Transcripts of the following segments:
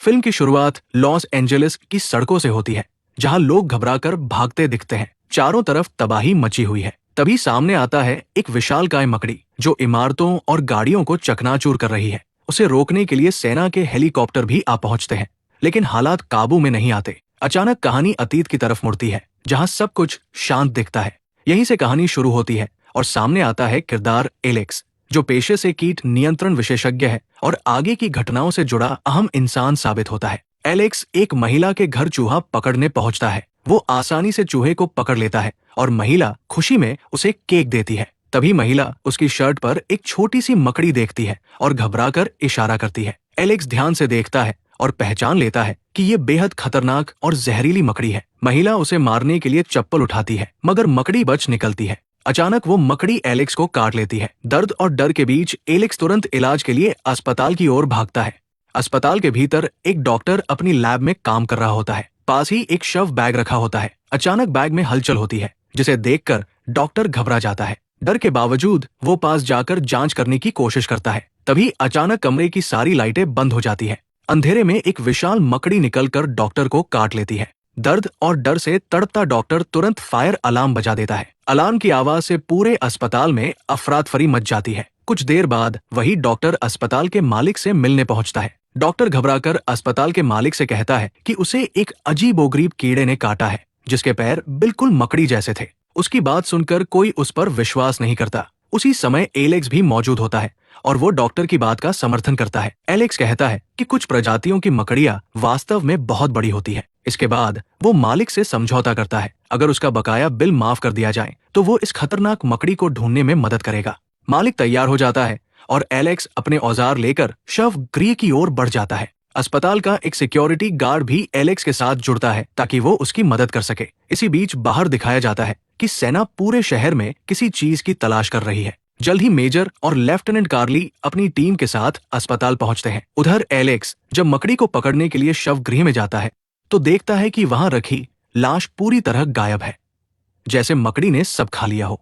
Film की शुरुआत Los Angeles की सड़कों से होती है, जहां लोग घबराकर भागते दिखते हैं। चारों तरफ तबाही मची हुई है। तभी सामने आता है एक विशालकाय मकड़ी जो इमारतों और गाड़ियों को चकनाचूर कर रही है। उसे रोकने के लिए सेना के हेलीकॉप्टर भी आ पहुंचते हैं, लेकिन हालात काबू में नहीं आते। अचानक कहानी अतीत की तरफ मुड़ती है, जहां सब कुछ शांत दिखता है। यहीं से कहानी शुरू होती है और सामने आता है किरदार एलेक्स, जो पेशे से कीट नियंत्रण विशेषज्ञ है और आगे की घटनाओं से जुड़ा अहम इंसान साबित होता है। एलेक्स एक महिला के घर चूहा पकड़ने पहुंचता है। वो आसानी से चूहे को पकड़ लेता है और महिला खुशी में उसे केक देती है। तभी महिला उसकी शर्ट पर एक छोटी सी मकड़ी देखती है और घबराकर इशारा करती है। एलेक्स ध्यान से देखता है और पहचान लेता है कि ये बेहद खतरनाक और जहरीली मकड़ी है। महिला उसे मारने के लिए चप्पल उठाती है, मगर मकड़ी बच निकलती है। अचानक वो मकड़ी एलेक्स को काट लेती है। दर्द और डर के बीच एलेक्स तुरंत इलाज के लिए अस्पताल की ओर भागता है। अस्पताल के भीतर एक डॉक्टर अपनी लैब में काम कर रहा होता है। पास ही एक शव बैग रखा होता है। अचानक बैग में हलचल होती है, जिसे देखकर डॉक्टर घबरा जाता है। डर के बावजूद वो पास जाकर जांच करने की कोशिश करता है। तभी अचानक कमरे की सारी लाइटें बंद हो जाती है। अंधेरे में एक विशाल मकड़ी निकलकर डॉक्टर को काट लेती है। दर्द और डर से तड़पता डॉक्टर तुरंत फायर अलार्म बजा देता है। अलार्म की आवाज से पूरे अस्पताल में अफरातफरी मच जाती है। कुछ देर बाद वही डॉक्टर अस्पताल के मालिक से मिलने पहुंचता है। डॉक्टर घबराकर अस्पताल के मालिक से कहता है कि उसे एक अजीबोगरीब कीड़े ने काटा है, जिसके पैर बिल्कुल मकड़ी जैसे थे। उसकी बात सुनकर कोई उस पर विश्वास नहीं करता। उसी समय एलेक्स भी मौजूद होता है और वो डॉक्टर की बात का समर्थन करता है। एलेक्स कहता है कि कुछ प्रजातियों की मकड़ियां वास्तव में बहुत बड़ी होती है। इसके बाद वो मालिक से समझौता करता है, अगर उसका बकाया बिल माफ कर दिया जाए तो वो इस खतरनाक मकड़ी को ढूंढने में मदद करेगा। मालिक तैयार हो जाता है और एलेक्स अपने औजार लेकर शव गृह की ओर बढ़ जाता है। अस्पताल का एक सिक्योरिटी गार्ड भी एलेक्स के साथ जुड़ता है ताकि वो उसकी मदद कर सके। इसी बीच बाहर दिखाया जाता है कि सेना पूरे शहर में किसी चीज की तलाश कर रही है। जल्द ही मेजर और लेफ्टिनेंट कार्ली अपनी टीम के साथ अस्पताल पहुंचते हैं। उधर एलेक्स जब मकड़ी को पकड़ने के लिए शव गृह में जाता है तो देखता है कि वहां रखी लाश पूरी तरह गायब है, जैसे मकड़ी ने सब खा लिया हो।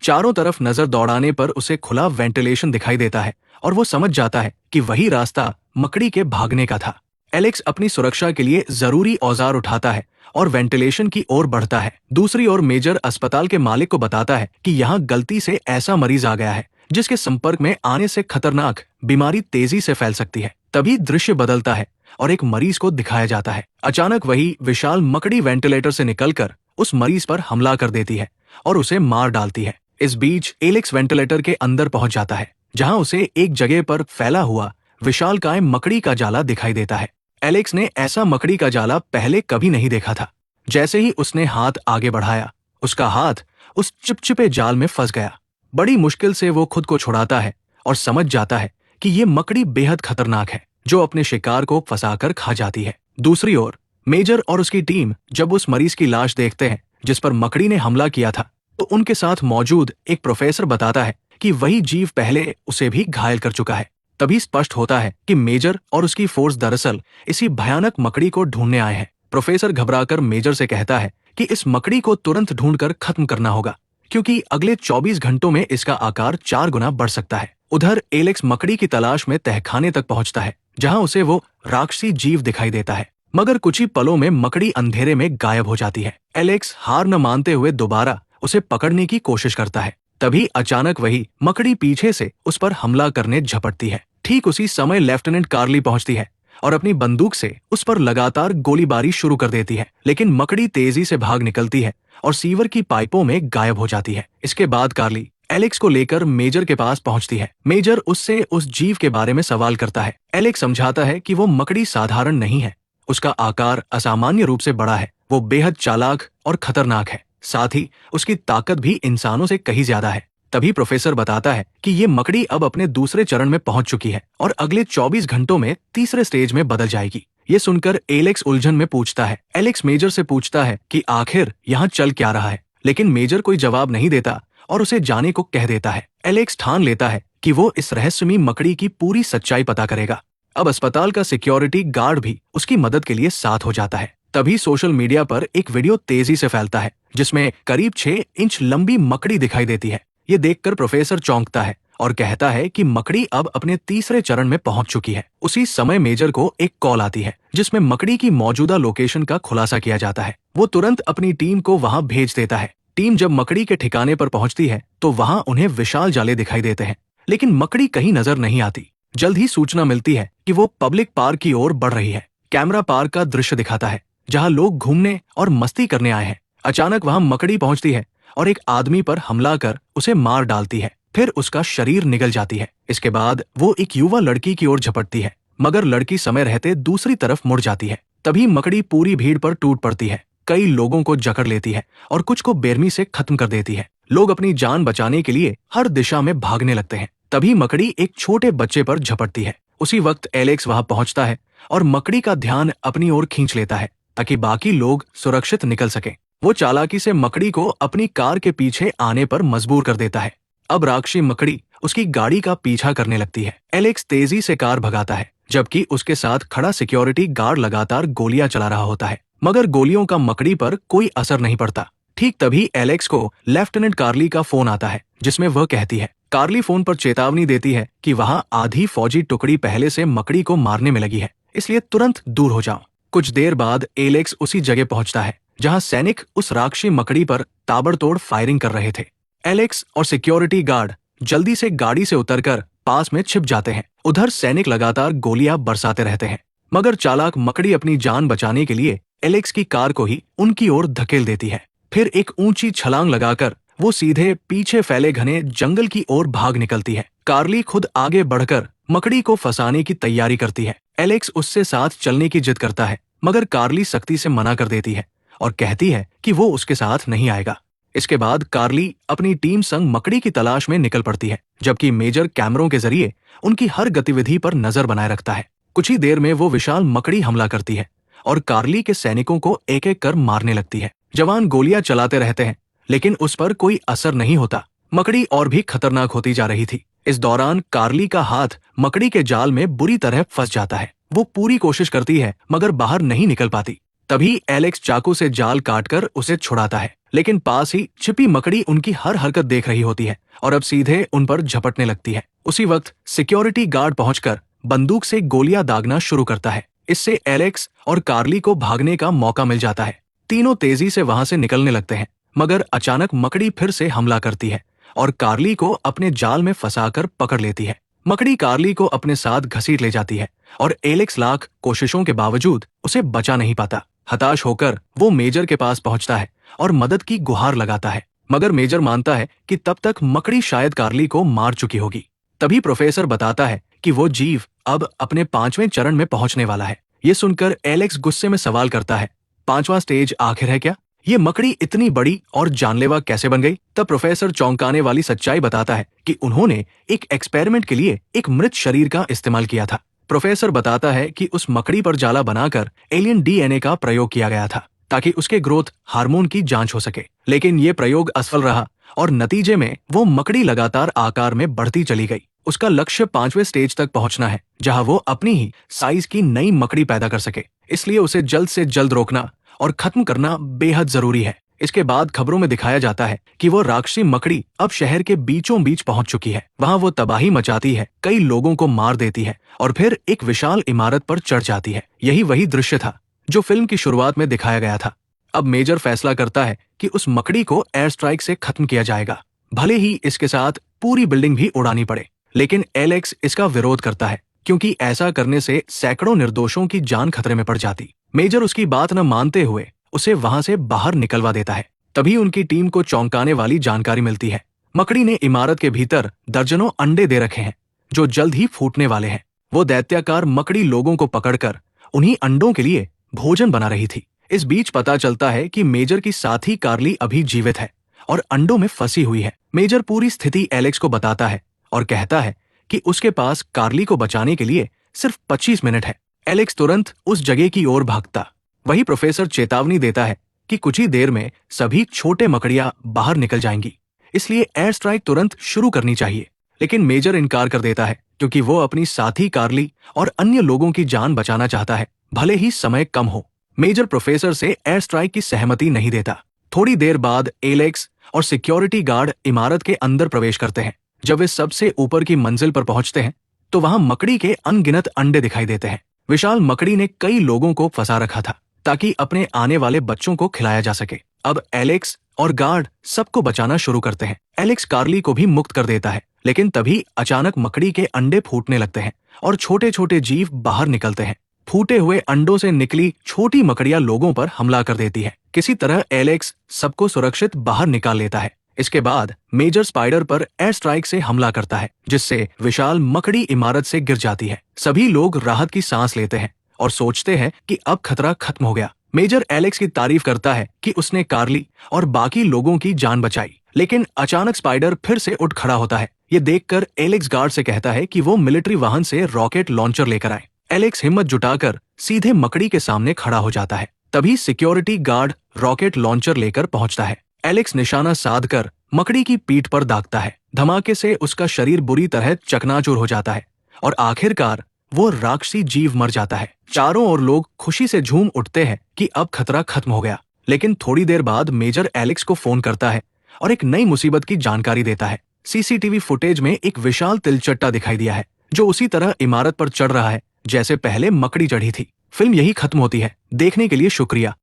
चारों तरफ नजर दौड़ाने पर उसे खुला वेंटिलेशन दिखाई देता है और वो समझ जाता है कि वही रास्ता मकड़ी के भागने का था। एलेक्स अपनी सुरक्षा के लिए जरूरी औजार उठाता है और वेंटिलेशन की ओर बढ़ता है। दूसरी ओर मेजर अस्पताल के मालिक को बताता है कि यहाँ गलती से ऐसा मरीज आ गया है जिसके संपर्क में आने से खतरनाक बीमारी तेजी से फैल सकती है। तभी दृश्य बदलता है और एक मरीज को दिखाया जाता है। अचानक वही विशाल मकड़ी वेंटिलेटर से निकलकर उस मरीज पर हमला कर देती है और उसे मार डालती है। इस बीच एलेक्स वेंटिलेटर के अंदर पहुंच जाता है, जहां उसे एक जगह पर फैला हुआ विशालकाय मकड़ी का जाला दिखाई देता है। एलेक्स ने ऐसा मकड़ी का जाला पहले कभी नहीं देखा था। जैसे ही उसने हाथ आगे बढ़ाया, उसका हाथ उस चिपचिपे जाल में फंस गया। बड़ी मुश्किल से वो खुद को छुड़ाता है और समझ जाता है कि ये मकड़ी बेहद खतरनाक है, जो अपने शिकार को फंसाकर खा जाती है। दूसरी ओर मेजर और उसकी टीम जब उस मरीज की लाश देखते हैं जिस पर मकड़ी ने हमला किया था, तो उनके साथ मौजूद एक प्रोफेसर बताता है कि वही जीव पहले उसे भी घायल कर चुका है। तभी स्पष्ट होता है कि मेजर और उसकी फोर्स दरअसल इसी भयानक मकड़ी को ढूंढने आए हैं। प्रोफेसर घबराकर मेजर से कहता है कि इस मकड़ी को तुरंत ढूंढकर खत्म करना होगा, क्योंकि अगले 24 घंटों में इसका आकार 4 गुना बढ़ सकता है। उधर एलेक्स मकड़ी की तलाश में तहखाने तक पहुंचता है, जहां उसे वो राक्षसी जीव दिखाई देता है, मगर कुछ ही पलों में मकड़ी अंधेरे में गायब हो जाती है। एलेक्स हार न मानते हुए दोबारा उसे पकड़ने की कोशिश करता है। तभी अचानक वही मकड़ी पीछे से उस पर हमला करने झपटती है। ठीक उसी समय लेफ्टिनेंट कार्ली पहुंचती है और अपनी बंदूक से उस पर लगातार गोलीबारी शुरू कर देती है, लेकिन मकड़ी तेजी से भाग निकलती है और सीवर की पाइपों में गायब हो जाती है। इसके बाद कार्ली एलेक्स को लेकर मेजर के पास पहुंचती है। मेजर उससे उस जीव के बारे में सवाल करता है। एलेक्स समझाता है कि वो मकड़ी साधारण नहीं है, उसका आकार असामान्य रूप से बड़ा है, वो बेहद चालाक और खतरनाक है, साथ ही उसकी ताकत भी इंसानों से कहीं ज्यादा है। तभी प्रोफेसर बताता है कि ये मकड़ी अब अपने दूसरे चरण में पहुंच चुकी है और अगले 24 घंटों में तीसरे स्टेज में बदल जाएगी। ये सुनकर एलेक्स उलझन में पूछता है। एलेक्स मेजर से पूछता है कि आखिर यहाँ चल क्या रहा है, लेकिन मेजर कोई जवाब नहीं देता और उसे जाने को कह देता है। एलेक्स ठान लेता है कि वो इस रहस्यमयी मकड़ी की पूरी सच्चाई पता करेगा। अब अस्पताल का सिक्योरिटी गार्ड भी उसकी मदद के लिए साथ हो जाता है। तभी सोशल मीडिया पर एक वीडियो तेजी से फैलता है, जिसमें करीब 6 इंच लंबी मकड़ी दिखाई देती है। ये देखकर प्रोफेसर चौंकता है और कहता है कि मकड़ी अब अपने तीसरे चरण में पहुंच चुकी है। उसी समय मेजर को एक कॉल आती है जिसमें मकड़ी की मौजूदा लोकेशन का खुलासा किया जाता है। वो तुरंत अपनी टीम को वहां भेज देता है। टीम जब मकड़ी के ठिकाने पर पहुंचती है तो वहां उन्हें विशाल जाले दिखाई देते हैं, लेकिन मकड़ी कहीं नजर नहीं आती। जल्द ही सूचना मिलती है कि वो पब्लिक पार्क की ओर बढ़ रही है। कैमरा पार्क का दृश्य दिखाता है जहां लोग घूमने और मस्ती करने आए हैं। अचानक वहां मकड़ी पहुंचती है और एक आदमी पर हमला कर उसे मार डालती है। फिर उसका शरीर निगल जाती है। इसके बाद वो एक युवा लड़की की ओर झपटती है, मगर लड़की समय रहते दूसरी तरफ मुड़ जाती है। तभी मकड़ी पूरी भीड़ पर टूट पड़ती है, कई लोगों को जकड़ लेती है और कुछ को बेरमी से खत्म कर देती है। लोग अपनी जान बचाने के लिए हर दिशा में भागने लगते हैं। तभी मकड़ी एक छोटे बच्चे पर झपटती है। उसी वक्त एलेक्स वहां पहुंचता है और मकड़ी का ध्यान अपनी ओर खींच लेता है ताकि बाकी लोग सुरक्षित निकल सकें। वो चालाकी से मकड़ी को अपनी कार के पीछे आने पर मजबूर कर देता है। अब राक्षसी मकड़ी उसकी गाड़ी का पीछा करने लगती है। एलेक्स तेजी से कार भगाता है, जबकि उसके साथ खड़ा सिक्योरिटी गार्ड लगातार गोलियां चला रहा होता है, मगर गोलियों का मकड़ी पर कोई असर नहीं पड़ता। ठीक तभी एलेक्स को लेफ्टिनेंट कार्ली का फोन आता है, जिसमें वह कहती है। कार्ली फोन पर चेतावनी देती है कि वहां आधी फौजी टुकड़ी पहले से मकड़ी को मारने में लगी है, इसलिए तुरंत दूर हो जाओ। कुछ देर बाद एलेक्स उसी जगह पहुंचता है जहां सैनिक उस राक्षसी मकड़ी पर ताबड़तोड़ फायरिंग कर रहे थे। एलेक्स और सिक्योरिटी गार्ड जल्दी से गाड़ी से उतरकर पास में छिप जाते हैं। उधर सैनिक लगातार गोलियां बरसाते रहते हैं, मगर चालाक मकड़ी अपनी जान बचाने के लिए एलेक्स की कार को ही उनकी ओर धकेल देती है। फिर एक ऊंची छलांग लगाकर वो सीधे पीछे फैले घने जंगल की ओर भाग निकलती है। कार्ली खुद आगे बढ़कर मकड़ी को फंसाने की तैयारी करती है। एलेक्स उससे साथ चलने की जिद करता है, मगर कार्ली सख्ती से मना कर देती है और कहती है कि वो उसके साथ नहीं आएगा। इसके बाद कार्ली अपनी टीम संग मकड़ी की तलाश में निकल पड़ती है, जबकि मेजर कैमरों के जरिए उनकी हर गतिविधि पर नजर बनाए रखता है। कुछ ही देर में वो विशाल मकड़ी हमला करती है और कार्ली के सैनिकों को एक एक कर मारने लगती है। जवान गोलियां चलाते रहते हैं, लेकिन उस पर कोई असर नहीं होता। मकड़ी और भी खतरनाक होती जा रही थी। इस दौरान कार्ली का हाथ मकड़ी के जाल में बुरी तरह फंस जाता है। वो पूरी कोशिश करती है, मगर बाहर नहीं निकल पाती। तभी एलेक्स चाकू से जाल काटकर उसे छुड़ाता है, लेकिन पास ही छिपी मकड़ी उनकी हर हरकत देख रही होती है और अब सीधे उन पर झपटने लगती है। उसी वक्त सिक्योरिटी गार्ड पहुंचकर बंदूक से गोलियां दागना शुरू करता है। इससे एलेक्स और कार्ली को भागने का मौका मिल जाता है। तीनों तेजी से वहां से निकलने लगते हैं, मगर अचानक मकड़ी फिर से हमला करती है और कार्ली को अपने जाल में फंसाकर पकड़ लेती है। मकड़ी कार्ली को अपने साथ घसीट ले जाती है और एलेक्स लाख कोशिशों के बावजूद उसे बचा नहीं पाता। हताश होकर वो मेजर के पास पहुंचता है और मदद की गुहार लगाता है, मगर मेजर मानता है कि तब तक मकड़ी शायद कार्ली को मार चुकी होगी। तभी प्रोफेसर बताता है कि वो जीव अब अपने 5वें चरण में पहुंचने वाला है। ये सुनकर एलेक्स गुस्से में सवाल करता है, 5वां स्टेज आखिर है क्या? ये मकड़ी इतनी बड़ी और जानलेवा कैसे बन गई? तब प्रोफेसर चौंकाने वाली सच्चाई बताता है कि उन्होंने एक एक्सपेरिमेंट के लिए एक मृत शरीर का इस्तेमाल किया था। प्रोफेसर बताता है कि उस मकड़ी पर जाला बनाकर एलियन डीएनए का प्रयोग किया गया था ताकि उसके ग्रोथ हार्मोन की जांच हो सके, लेकिन ये प्रयोग असफल रहा और नतीजे में वो मकड़ी लगातार आकार में बढ़ती चली गई। उसका लक्ष्य 5वें स्टेज तक पहुंचना है, जहां वो अपनी ही साइज की नई मकड़ी पैदा कर सके। इसलिए उसे जल्द से जल्द रोकना और खत्म करना बेहद जरूरी है। इसके बाद खबरों में दिखाया जाता है कि वो राक्षसी मकड़ी अब शहर के बीचों बीच पहुंच चुकी है। वहां वो तबाही मचाती है, कई लोगों को मार देती है और फिर एक विशाल इमारत पर चढ़ जाती है। यही वही दृश्य था जो फिल्म की शुरुआत में दिखाया गया था। अब मेजर फैसला करता है कि उस मकड़ी को एयर स्ट्राइक से खत्म किया जाएगा, भले ही इसके साथ पूरी बिल्डिंग भी उड़ानी पड़े। लेकिन एलेक्स इसका विरोध करता है, क्योंकि ऐसा करने से सैकड़ों निर्दोषों की जान खतरे में पड़ जाती। मेजर उसकी बात न मानते हुए उसे वहां से बाहर निकलवा देता है। तभी उनकी टीम को चौंकाने वाली जानकारी मिलती है। मकड़ी ने इमारत के भीतर दर्जनों अंडे दे रखे हैं जो जल्द ही फूटने वाले हैं। वो दैत्याकार मकड़ी लोगों को पकड़कर उन्हीं अंडों के लिए भोजन बना रही थी। इस बीच पता चलता है कि मेजर की साथी कार्ली अभी जीवित है और अंडों में फंसी हुई है। मेजर पूरी स्थिति एलेक्स को बताता है और कहता है कि उसके पास कार्ली को बचाने के लिए सिर्फ 25 मिनट है। एलेक्स तुरंत उस जगह की ओर भागता। वही प्रोफेसर चेतावनी देता है कि कुछ ही देर में सभी छोटे मकड़ियां बाहर निकल जाएंगी, इसलिए एयर स्ट्राइक तुरंत शुरू करनी चाहिए। लेकिन मेजर इनकार कर देता है, क्योंकि वो अपनी साथी कार्ली और अन्य लोगों की जान बचाना चाहता है, भले ही समय कम हो। मेजर प्रोफेसर से एयर स्ट्राइक की सहमति नहीं देता। थोड़ी देर बाद एलेक्स और सिक्योरिटी गार्ड इमारत के अंदर प्रवेश करते हैं, जब वे सबसे ऊपर की मंजिल पर पहुंचते हैं तो वहां मकड़ी के अनगिनत अंडे दिखाई देते हैं। विशाल मकड़ी ने कई लोगों को फंसा रखा था ताकि अपने आने वाले बच्चों को खिलाया जा सके। अब एलेक्स और गार्ड सबको बचाना शुरू करते हैं। एलेक्स कार्ली को भी मुक्त कर देता है, लेकिन तभी अचानक मकड़ी के अंडे फूटने लगते हैं और छोटे छोटे जीव बाहर निकलते हैं। फूटे हुए अंडों से निकली छोटी मकड़ियां लोगों पर हमला कर देती है। किसी तरह एलेक्स सबको सुरक्षित बाहर निकाल लेता है। इसके बाद मेजर स्पाइडर पर एयर स्ट्राइक से हमला करता है, जिससे विशाल मकड़ी इमारत से गिर जाती है। सभी लोग राहत की सांस लेते हैं और सोचते हैं कि अब खतरा खत्म हो गया। मेजर एलेक्स की तारीफ करता है कि उसने कार्ली और बाकी लोगों की जान बचाई, लेकिन अचानक स्पाइडर फिर से उठ खड़ा होता है। ये देखकर एलेक्स गार्ड से कहता है कि वो मिलिट्री वाहन से रॉकेट लॉन्चर लेकर आए। एलेक्स हिम्मत जुटाकर सीधे मकड़ी के सामने खड़ा हो जाता है। तभी सिक्योरिटी गार्ड रॉकेट लॉन्चर लेकर पहुंचता है। एलेक्स निशाना साधकर मकड़ी की पीठ पर दागता है। धमाके से उसका शरीर बुरी तरह चकनाचूर हो जाता है और आखिरकार वो राक्षसी जीव मर जाता है। चारों ओर लोग खुशी से झूम उठते हैं कि अब खतरा खत्म हो गया। लेकिन थोड़ी देर बाद मेजर एलेक्स को फोन करता है और एक नई मुसीबत की जानकारी देता है। सीसीटीवी फुटेज में एक विशाल तिलचट्टा दिखाई दिया है जो उसी तरह इमारत पर चढ़ रहा है जैसे पहले मकड़ी चढ़ी थी। फिल्म यही खत्म होती है। देखने के लिए शुक्रिया।